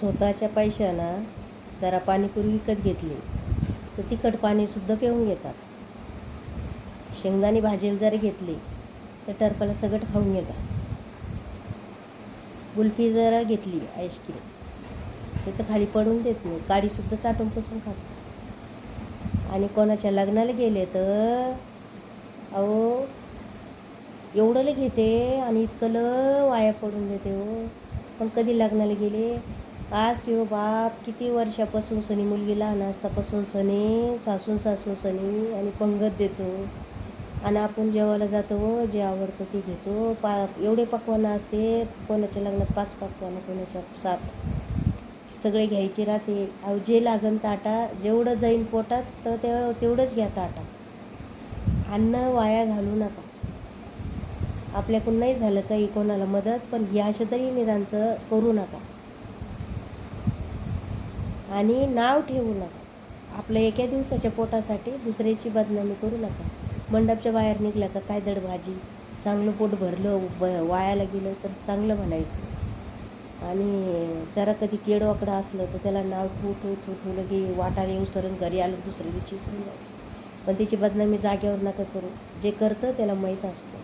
स्वतःच्या पैशानं जरा पाणीपुरी विकत घेतली तर तिखट पाणीसुद्धा पिऊन घेतात. शेंगदाणे भाजीला जरी घेतली तर टरफलं सगळं खाऊन घेतात. कुल्फी जरा घेतली आईस्क्रीम त्याचं खाली पडून देत नाही, काडीसुद्धा चाटून पुसून खातात. आणि कोणाच्या लग्नाला गेले तर अहो एवढं घेते आणि इतकं वाया पडून देते हो. पण कधी लग्नाला गेले आज तो बाप किती वर्षापासून सनी मुलगी लहान असतापासून सनी सासून सनी आणि पंगत देतो आणि आपण जेवायला जातो जे आवडतं ते घेतो. एवढे पक्वानं असते, कोणाच्या लग्नात 5 पक्वानं, कोणाच्या 7, सगळे घ्यायचे राहते. अहो जे लागन ताटा जेवढं जाईन पोटात तर तेवढंच घ्या ताटात. अन्न वाया घालू नका. आपल्याकडून नाही झालं काही कोणाला मदत, पण ह्या अशा तरी निरांचं करू नका आणि नाव ठेवू नका. आपल्या एका दिवसाच्या पोटासाठी दुसऱ्याची बदनामी करू नका. मंडपच्या बाहेर निघला का काय दड भाजी, चांगलं पोट भरलं वायाला गेलं तर चांगलं म्हणायचं. आणि जरा कधी केडवाकडं असलं तर त्याला नाव ठेवलं की वाटायला येऊस तर घरी आलं दुसऱ्या दिवशी विसरून जायचं. पण त्याची बदनामी जागेवर नका करू. जे करतं त्याला माहीत असतं.